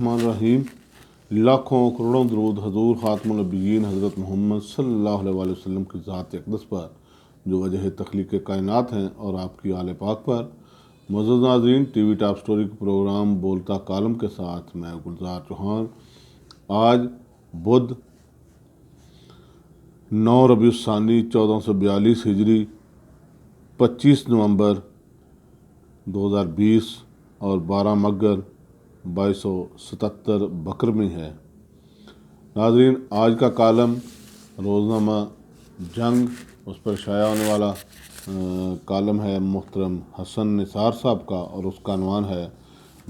الرحمن الرحیم۔ لاکھوں کروڑوں درود حضور خاتم النبیین حضرت محمد صلی اللہ علیہ وآلہ وسلم کی ذات اقدس پر جو وجہ تخلیق کائنات ہیں، اور آپ کی آل پاک پر۔ معزز ناظرین، ٹی وی ٹاپ سٹوری کے پروگرام بولتا کالم کے ساتھ میں گلزار چوہان۔ آج بدھ 9 ربیع الثانی 1442 ہجری، 25 نومبر 2020 اور 12 مگر 2277 بکرمی ہے۔ ناظرین، آج کا کالم روزنامہ جنگ، اس پر شائع ہونے والا کالم ہے محترم حسن نثار صاحب کا، اور اس کا عنوان ہے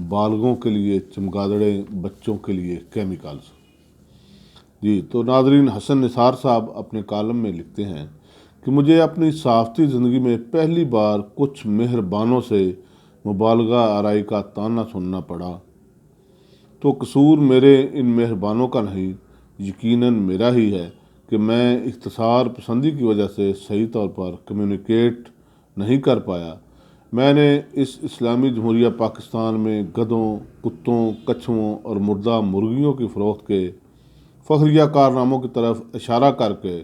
بالغوں کے لیے چمگادڑے، بچوں کے لیے کیمیکلز۔ جی تو ناظرین، حسن نثار صاحب اپنے کالم میں لکھتے ہیں کہ مجھے اپنی صحافتی زندگی میں پہلی بار کچھ مہربانوں سے مبالغہ آرائی کا طعنہ سننا پڑا، تو قصور میرے ان مہربانوں کا نہیں، یقیناً میرا ہی ہے کہ میں اختصار پسندی کی وجہ سے صحیح طور پر کمیونیکیٹ نہیں کر پایا۔ میں نے اس اسلامی جمہوریہ پاکستان میں گدھوں، کتوں، کچھووں اور مردہ مرغیوں کی فروخت کے فخریہ کارناموں کی طرف اشارہ کر کے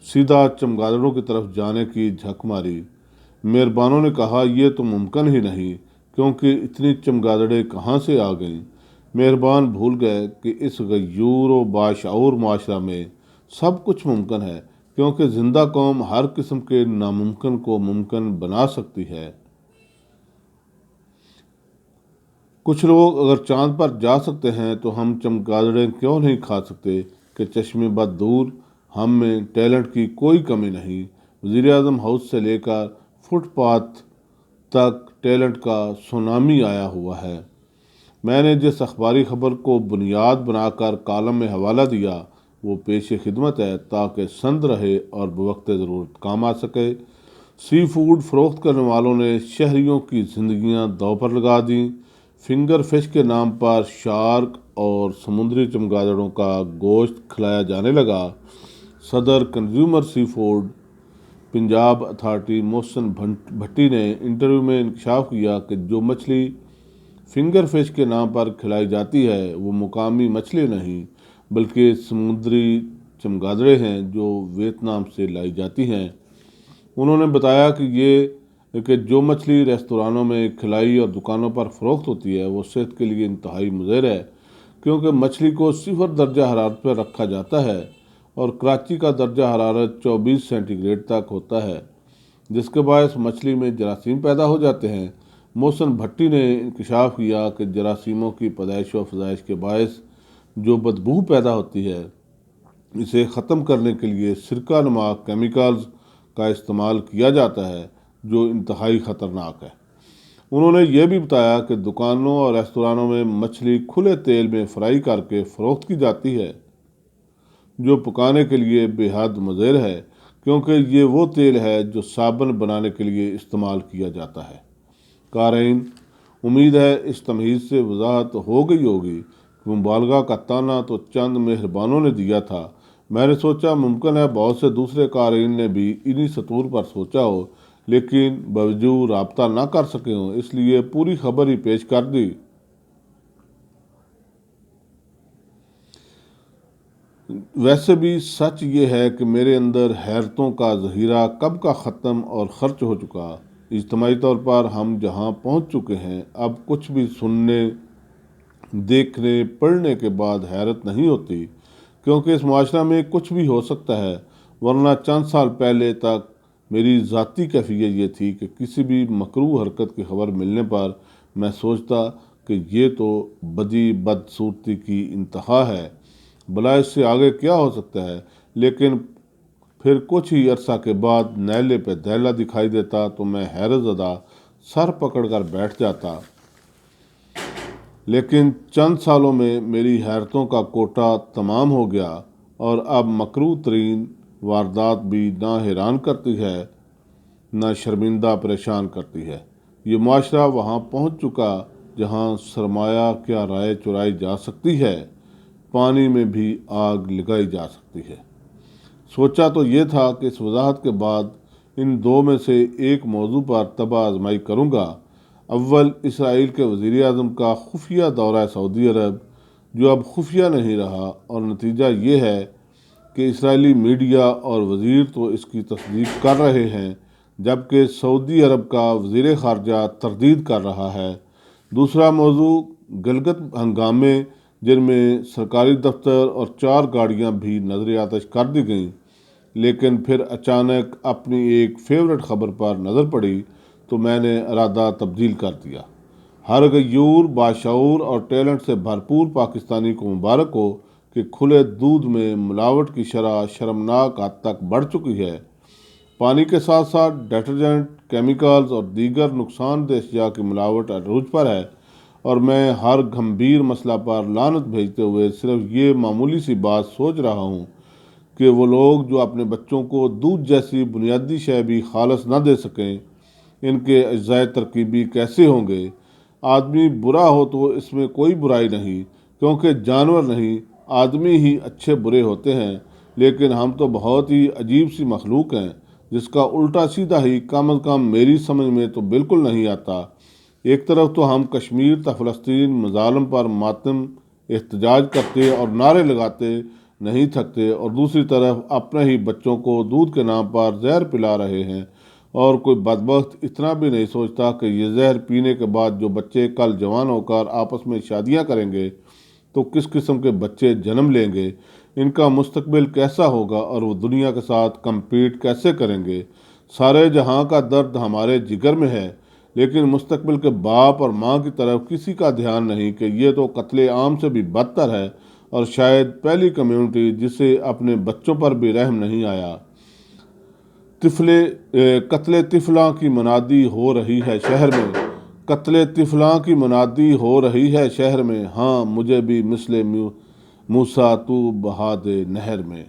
سیدھا چمگادڑوں کی طرف جانے کی جھک ماری۔ مہربانوں نے کہا، یہ تو ممکن ہی نہیں، کیونکہ اتنی چمگادڑیں کہاں سے آ گئیں؟ مہربان بھول گئے کہ اس غیور و باشعور معاشرہ میں سب کچھ ممکن ہے، کیونکہ زندہ قوم ہر قسم کے ناممکن کو ممکن بنا سکتی ہے۔ کچھ لوگ اگر چاند پر جا سکتے ہیں تو ہم چمگادڑیں کیوں نہیں کھا سکتے؟ کہ چشم بد دور، ہم میں ٹیلنٹ کی کوئی کمی نہیں۔ وزیر اعظم ہاؤس سے لے کر فٹ پاتھ تک ٹیلنٹ کا سونامی آیا ہوا ہے۔ میں نے جس اخباری خبر کو بنیاد بنا کر کالم میں حوالہ دیا وہ پیش خدمت ہے، تاکہ سند رہے اور بوقت ضرورت کام آ سکے۔ سی فوڈ فروخت کرنے والوں نے شہریوں کی زندگیاں داؤ پر لگا دیں۔ فنگر فش کے نام پر شارک اور سمندری چمگادڑوں کا گوشت کھلایا جانے لگا۔ صدر کنزیومر سی فوڈ پنجاب اتھارٹی محسن بھٹی نے انٹرویو میں انکشاف کیا کہ جو مچھلی فنگر فش کے نام پر کھلائی جاتی ہے وہ مقامی مچھلی نہیں، بلکہ سمندری چمگادڑیں ہیں جو ویتنام سے لائی جاتی ہیں۔ انہوں نے بتایا کہ جو مچھلی ریستورانوں میں کھلائی اور دکانوں پر فروخت ہوتی ہے وہ صحت کے لیے انتہائی مضر ہے، کیونکہ مچھلی کو 0 درجہ حرارت پر رکھا جاتا ہے اور کراچی کا درجہ حرارت 24 سینٹی گریڈ تک ہوتا ہے، جس کے باعث مچھلی میں جراثیم پیدا ہو جاتے ہیں۔ محسن بھٹی نے انکشاف کیا کہ جراثیموں کی پیدائش و افزائش کے باعث جو بدبو پیدا ہوتی ہے، اسے ختم کرنے کے لیے سرکہ نما کیمیکلز کا استعمال کیا جاتا ہے، جو انتہائی خطرناک ہے۔ انہوں نے یہ بھی بتایا کہ دکانوں اور ریستورانوں میں مچھلی کھلے تیل میں فرائی کر کے فروخت کی جاتی ہے، جو پکانے کے لیے بے حد مضر ہے، کیونکہ یہ وہ تیل ہے جو صابن بنانے کے لیے استعمال کیا جاتا ہے۔ قارئین، امید ہے اس تمہید سے وضاحت ہو گئی ہوگی کہ مبالغہ کا طعنہ تو چند مہربانوں نے دیا تھا۔ میں نے سوچا ممکن ہے بہت سے دوسرے قارئین نے بھی انہی سطور پر سوچا ہو، لیکن باوجود رابطہ نہ کر سکے ہوں، اس لیے پوری خبر ہی پیش کر دی۔ ویسے بھی سچ یہ ہے کہ میرے اندر حیرتوں کا ذخیرہ کب کا ختم اور خرچ ہو چکا۔ اجتماعی طور پر ہم جہاں پہنچ چکے ہیں، اب کچھ بھی سننے، دیکھنے، پڑھنے کے بعد حیرت نہیں ہوتی، کیونکہ اس معاشرہ میں کچھ بھی ہو سکتا ہے، ورنہ چند سال پہلے تک میری ذاتی کیفیت یہ تھی کہ کسی بھی مکروہ حرکت کی خبر ملنے پر میں سوچتا کہ یہ تو بدی بدصورتی کی انتہا ہے، بھلا اس سے آگے کیا ہو سکتا ہے؟ لیکن پھر کچھ ہی عرصہ کے بعد نیلے پہ دہلا دکھائی دیتا تو میں حیرت زدہ سر پکڑ کر بیٹھ جاتا۔ لیکن چند سالوں میں میری حیرتوں کا کوٹہ تمام ہو گیا، اور اب مکروہ ترین واردات بھی نہ حیران کرتی ہے نہ شرمندہ پریشان کرتی ہے۔ یہ معاشرہ وہاں پہنچ چکا جہاں سرمایہ کیا رائے چرائی جا سکتی ہے، پانی میں بھی آگ لگائی جا سکتی ہے۔ سوچا تو یہ تھا کہ اس وضاحت کے بعد ان دو میں سے ایک موضوع پر طبع آزمائی کروں گا۔ اول، اسرائیل کے وزیر اعظم کا خفیہ دورہ سعودی عرب، جو اب خفیہ نہیں رہا، اور نتیجہ یہ ہے کہ اسرائیلی میڈیا اور وزیر تو اس کی تصدیق کر رہے ہیں، جبکہ سعودی عرب کا وزیر خارجہ تردید کر رہا ہے۔ دوسرا موضوع گلگت ہنگامے، جن میں سرکاری دفتر اور 4 گاڑیاں بھی نظر آتش کر دی گئیں، لیکن پھر اچانک اپنی ایک فیورٹ خبر پر نظر پڑی تو میں نے ارادہ تبدیل کر دیا۔ ہر غیور، باشعور اور ٹیلنٹ سے بھرپور پاکستانی کو مبارک ہو کہ کھلے دودھ میں ملاوٹ کی شرح شرمناک حد تک بڑھ چکی ہے۔ پانی کے ساتھ ساتھ ڈٹرجنٹ، کیمیکلز اور دیگر نقصان دہ اشیاء کی ملاوٹ عروج پر ہے، اور میں ہر گھمبیر مسئلہ پر لعنت بھیجتے ہوئے صرف یہ معمولی سی بات سوچ رہا ہوں کہ وہ لوگ جو اپنے بچوں کو دودھ جیسی بنیادی شے بھی خالص نہ دے سکیں، ان کے اجزائے ترکیبی کیسے ہوں گے؟ آدمی برا ہو تو اس میں کوئی برائی نہیں، کیونکہ جانور نہیں، آدمی ہی اچھے برے ہوتے ہیں، لیکن ہم تو بہت ہی عجیب سی مخلوق ہیں، جس کا الٹا سیدھا ہی کم از کم میری سمجھ میں تو بالکل نہیں آتا۔ ایک طرف تو ہم کشمیر تا فلسطین مظالم پر ماتم احتجاج کرتے اور نعرے لگاتے نہیں تھکتے، اور دوسری طرف اپنے ہی بچوں کو دودھ کے نام پر زہر پلا رہے ہیں، اور کوئی بدبخت اتنا بھی نہیں سوچتا کہ یہ زہر پینے کے بعد جو بچے کل جوان ہو کر آپس میں شادیاں کریں گے تو کس قسم کے بچے جنم لیں گے، ان کا مستقبل کیسا ہوگا، اور وہ دنیا کے ساتھ کمپیٹ کیسے کریں گے۔ سارے جہاں کا درد ہمارے جگر میں ہے، لیکن مستقبل کے باپ اور ماں کی طرف کسی کا دھیان نہیں کہ یہ تو قتل عام سے بھی بدتر ہے، اور شاید پہلی کمیونٹی جسے اپنے بچوں پر بھی رحم نہیں آیا۔ قتل طفلاں کی منادی ہو رہی ہے شہر میں، قتل طفلاں کی منادی ہو رہی ہے شہر میں، ہاں مجھے بھی مثل موسیٰ تو بہا دے نہر میں۔